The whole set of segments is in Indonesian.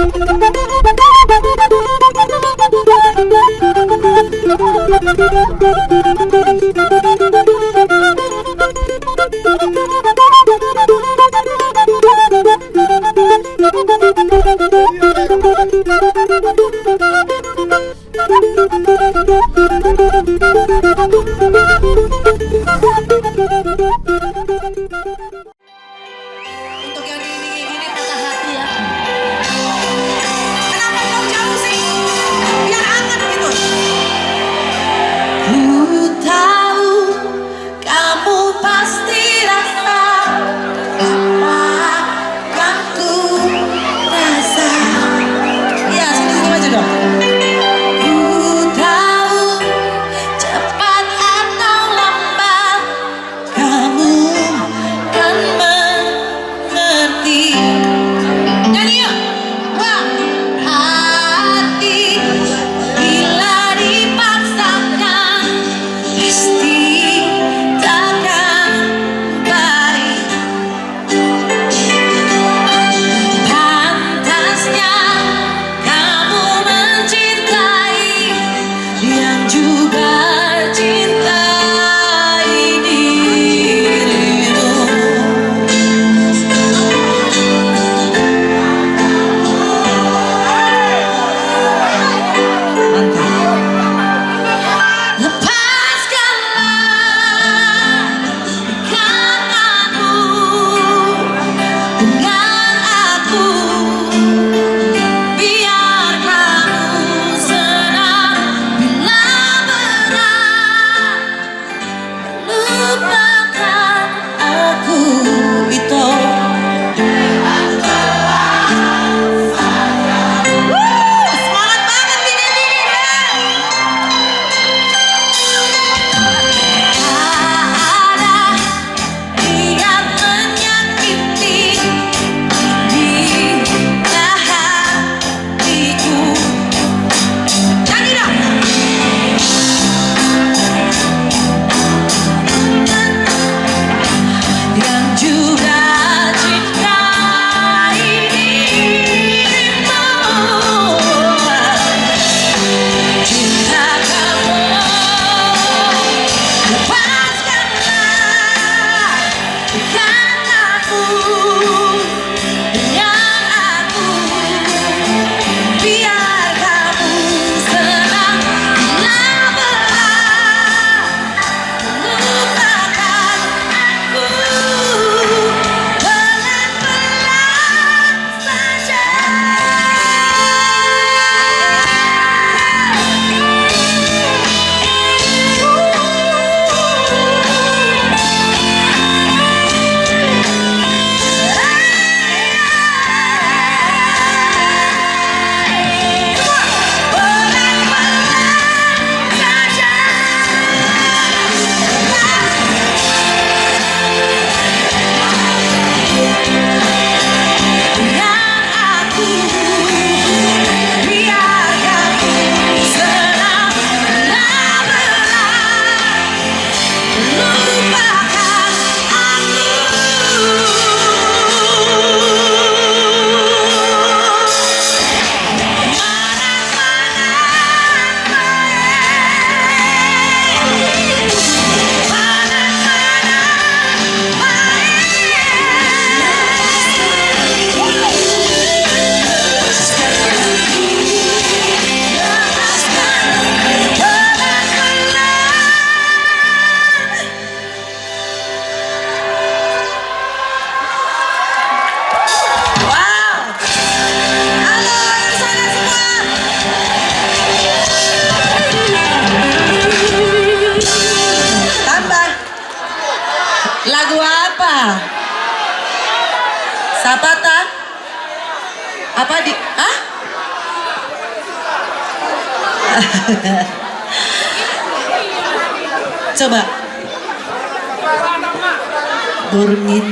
Untuk yang gini-gini patah hati ya. Kenapa kau jauh sih? Biar hangat gitu. Ku tahu kamu pasti rasa apa yang ku rasa. Iya, segitu aja dong. Ku tahu cepat atau lambat kamu kan mengerti. Nyanyi yuk. Wah, hati bila dipaksakan pasti takkan baik. Pantasnya kamu mencintai yang juga cintai dirimu. Lepaskanlah ikatanmu dengan aku, biar kamu senang bila berat melupakan aku itu. Semangat banget dingin-dinginnya. Tak ada niat menyakiti di hatiku. Nyanyi dong. Yang juga cintai dirimu. Cinta kamu lepaskanlah ikatan dengan aku, biar kamu senang bila berat melupakan aku. Pelan-pelan saja. Dengan aku, biar kamu senang bila berat melupakan aku. Wow. Halo di sana semua. Tambah. Lagu apa? Sapata? Apa di? Hah? Coba. Dormin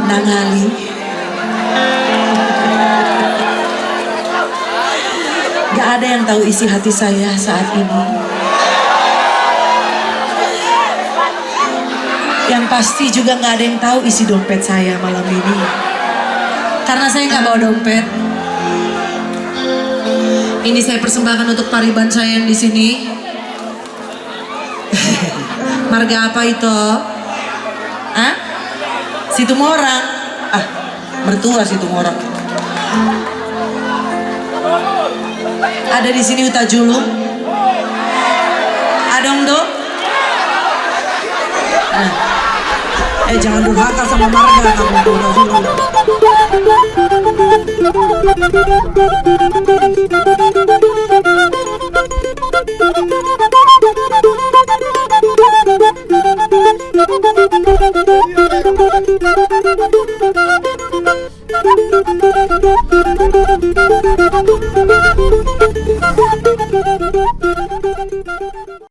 nangali. Gak ada yang tahu isi hati saya saat ini. Yang pasti juga gak ada yang tahu isi dompet saya malam ini. Karena saya gak bawa dompet. Ini saya persembahkan untuk pariban saya yang di sini. Marga apa itu? Hah? Situ Morang. Ah, mertua Situ Morang. Ada di sini Uta Julung. Adong do. Jangan durhaka sama marga kamu Uta Julung.